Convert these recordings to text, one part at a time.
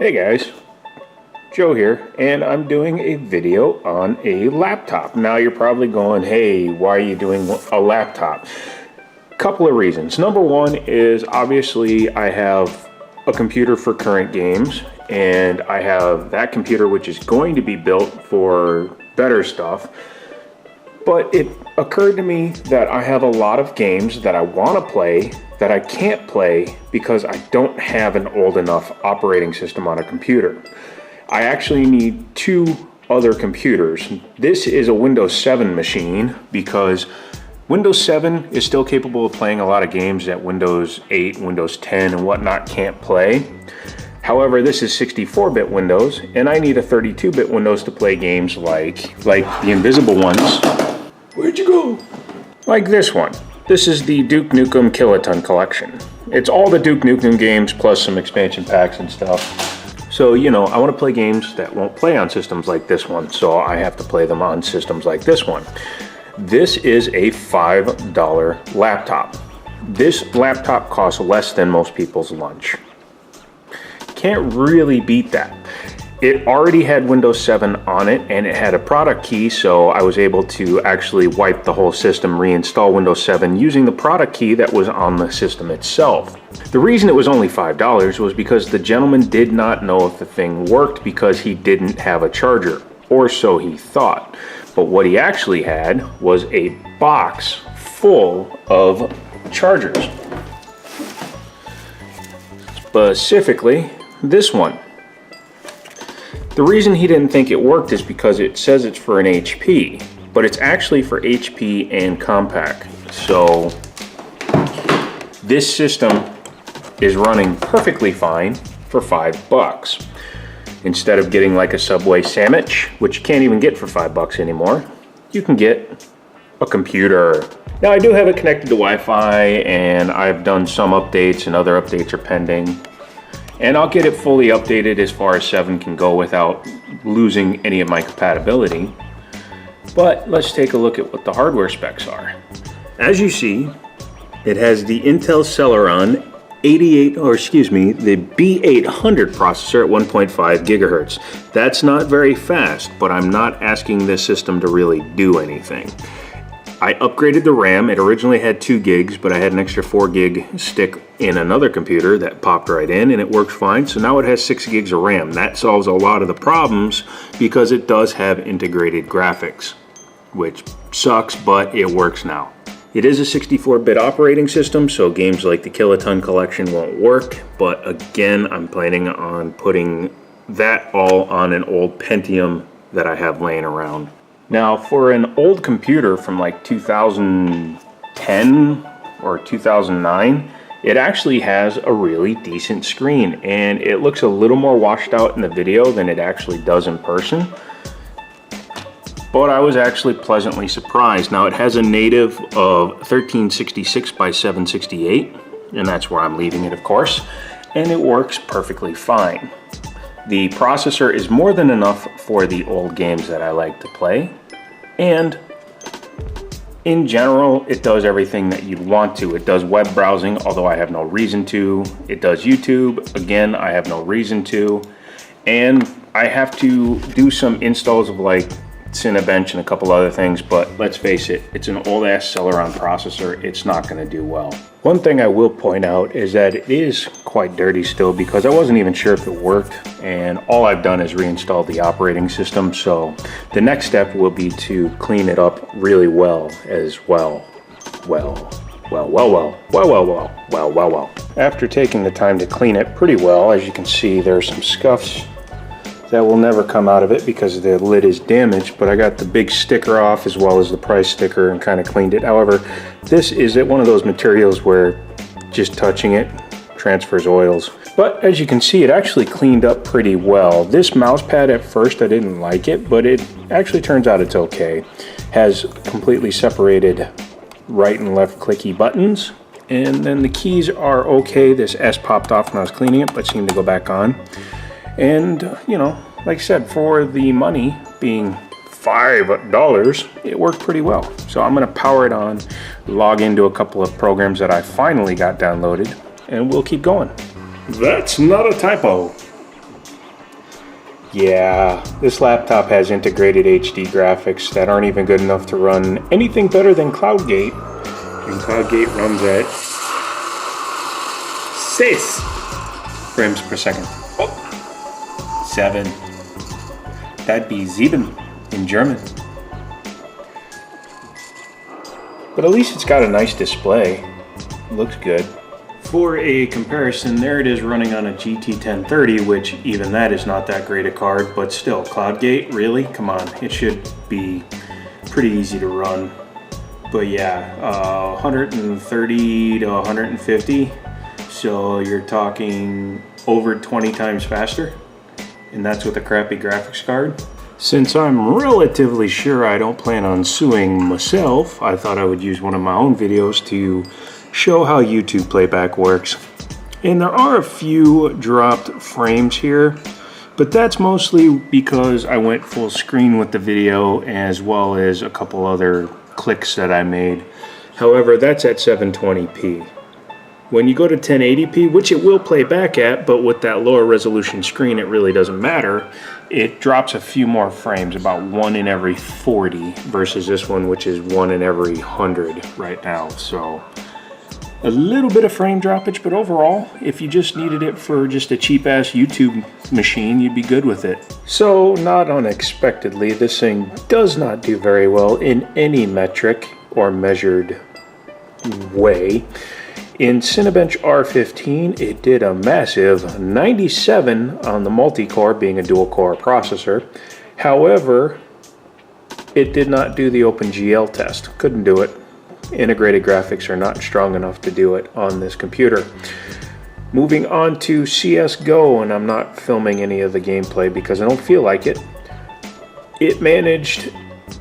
Hey guys, Joe here, and I'm doing a video on a laptop. Now you're probably going, hey, why are you doing a laptop? Couple of reasons. Number one is obviously I have a computer for current games, and I have that computer which is going to be built for better stuff. But it occurred to me that I have a lot of games that I want to play that I can't play because I don't have an old enough operating system on a computer. I actually need two other computers. This is a Windows 7 machine because Windows 7 is still capable of playing a lot of games that Windows 8, Windows 10 and whatnot can't play. However, this is 64-bit Windows, and I need a 32-bit Windows to play games like the invisible ones. Where'd you go? Like this one. This is the Duke Nukem Kiloton collection. It's all the Duke Nukem games plus some expansion packs and stuff. So, you know, I want to play games that won't play on systems like this one, so I have to play them on systems like this one. This is a $5 laptop. This laptop costs less than most people's lunch. Can't really beat that. It already had Windows 7 on it, and it had a product key, so I was able to actually wipe the whole system, reinstall Windows 7 using the product key that was on the system itself. The reason it was only $5 was because the gentleman did not know if the thing worked because he didn't have a charger, or so he thought. But what he actually had was a box full of chargers. Specifically, this one. The reason he didn't think it worked is because it says it's for an HP, but it's actually for HP and Compaq. So this system is running perfectly fine for $5. Instead of getting like a Subway sandwich, which you can't even get for $5 anymore, you can get a computer. Now I do have it connected to Wi-Fi, and I've done some updates, and other updates are pending. And I'll get it fully updated as far as 7 can go without losing any of my compatibility. But let's take a look at what the hardware specs are. As you see, it has the Intel Celeron the B800 processor at 1.5 gigahertz. That's not very fast, but I'm not asking this system to really do anything. I upgraded the RAM. It originally had 2 gigs, but I had an extra 4 gig stick in another computer that popped right in, and it works fine. So now it has 6 gigs of RAM. That solves a lot of the problems because it does have integrated graphics, which sucks, but it works now. It is a 64-bit operating system, so games like the Kiloton collection won't work, but again, I'm planning on putting that all on an old Pentium that I have laying around. Now, for an old computer from like 2010 or 2009, it actually has a really decent screen, and it looks a little more washed out in the video than it actually does in person. But I was actually pleasantly surprised. Now, it has a native of 1366 by 768, and that's where I'm leaving it, of course, and it works perfectly fine. The processor is more than enough for the old games that I like to play, and in general, it does everything that you'd want to. It does web browsing, although I have no reason to. It does YouTube, again, I have no reason to. And I have to do some installs of like Cinebench and a couple other things, but let's face it, it's an old-ass Celeron processor. It's not going to do well. One thing I will point out is that it is quite dirty still because I wasn't even sure if it worked, and all I've done is reinstall the operating system, so the next step will be to clean it up really well as well. After taking the time to clean it pretty well, as you can see, there's some scuffs that will never come out of it because the lid is damaged, but I got the big sticker off as well as the price sticker and kind of cleaned it. However, this is one of those materials where just touching it transfers oils. But as you can see, it actually cleaned up pretty well. This mouse pad at first I didn't like it, but it actually turns out it's okay. Has completely separated right and left clicky buttons, and then the keys are okay. This S popped off when I was cleaning it, but seemed to go back on. And, you know, like I said, for the money being $5, it worked pretty well. So I'm going to power it on, log into a couple of programs that I finally got downloaded, and we'll keep going. That's not a typo. Yeah, this laptop has integrated HD graphics that aren't even good enough to run anything better than CloudGate. And CloudGate runs at 6 frames per second. Oh, 7. That'd be 7 in German. But at least it's got a nice display. It looks good. For a comparison, there it is running on a GT 1030, which even that is not that great a card, but still, CloudGate, really? Come on, it should be pretty easy to run. But yeah, 130 to 150, so you're talking over 20 times faster, and that's with a crappy graphics card. Since I'm relatively sure I don't plan on suing myself, I thought I would use one of my own videos to show how YouTube playback works. And there are a few dropped frames here, but that's mostly because I went full screen with the video as well as a couple other clicks that I made. However, that's at 720p. When you go to 1080p, which it will play back at, but with that lower resolution screen it really doesn't matter, it drops a few more frames, about 1 in every 40 versus this one, which is 1 in every 100 right now. So a little bit of frame droppage, but overall, if you just needed it for just a cheap-ass YouTube machine, you'd be good with it. So, not unexpectedly, this thing does not do very well in any metric or measured way. In Cinebench R15, it did a massive 97 on the multi-core, being a dual-core processor. However, it did not do the OpenGL test. Couldn't do it. Integrated graphics are not strong enough to do it on this computer. Moving on to CSGO, and I'm not filming any of the gameplay because I don't feel like it. It managed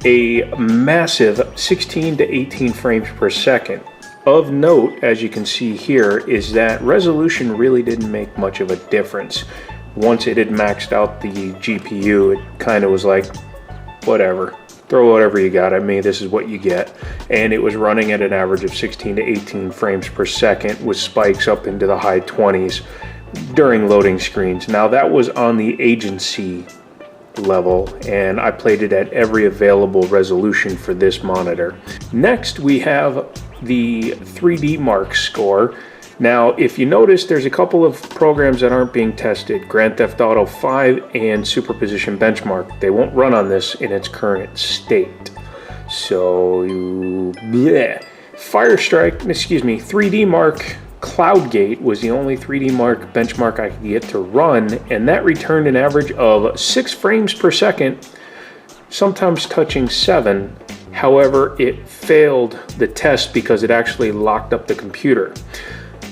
a massive 16 to 18 frames per second. Of note, as you can see here, is that resolution really didn't make much of a difference. Once it had maxed out the GPU, it kind of was like, whatever. Throw whatever you got at me, this is what you get. And it was running at an average of 16 to 18 frames per second with spikes up into the high 20s during loading screens. Now that was on the agency level, and I played it at every available resolution for this monitor. Next we have the 3D Mark score. Now, if you notice, there's a couple of programs that aren't being tested, Grand Theft Auto 5 and Superposition Benchmark. They won't run on this in its current state. So, 3D Mark CloudGate was the only 3D Mark benchmark I could get to run, and that returned an average of 6 frames per second, sometimes touching 7. However, it failed the test because it actually locked up the computer.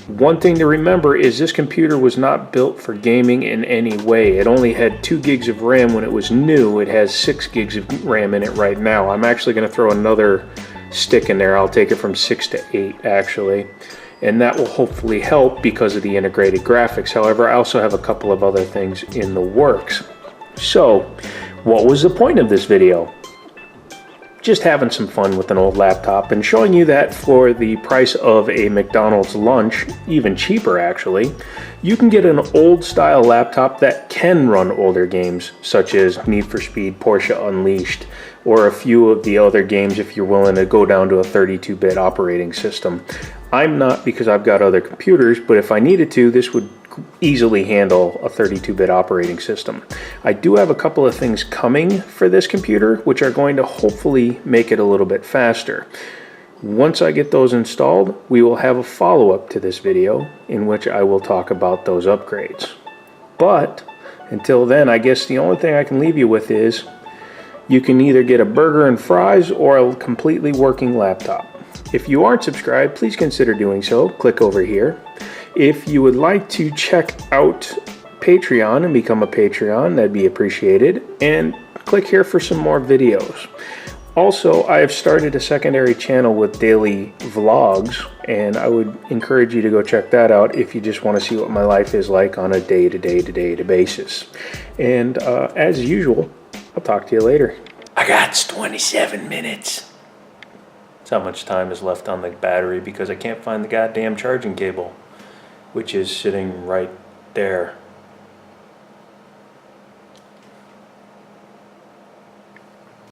One thing to remember is this computer was not built for gaming in any way. It only had 2 gigs of RAM when it was new. It has 6 gigs of RAM in it right now. I'm actually going to throw another stick in there. I'll take it from 6 to 8 actually. And that will hopefully help because of the integrated graphics. However, I also have a couple of other things in the works. So, what was the point of this video? Just having some fun with an old laptop and showing you that for the price of a McDonald's lunch, even cheaper actually, you can get an old style laptop that can run older games such as Need for Speed, Porsche Unleashed, or a few of the other games if you're willing to go down to a 32-bit operating system. I'm not, because I've got other computers, but if I needed to, this would easily handle a 32-bit operating system. I do have a couple of things coming for this computer which are going to hopefully make it a little bit faster. Once I get those installed, we will have a follow-up to this video in which I will talk about those upgrades. But until then, I guess the only thing I can leave you with is you can either get a burger and fries or a completely working laptop. If you aren't subscribed, please consider doing so. Click over here. If you would like to check out Patreon and become a Patreon, that'd be appreciated. And click here for some more videos. Also, I have started a secondary channel with daily vlogs, and I would encourage you to go check that out if you just want to see what my life is like on a day-to-day basis. And as usual, I'll talk to you later. I got 27 minutes. That's how much time is left on the battery because I can't find the goddamn charging cable, which is sitting right there.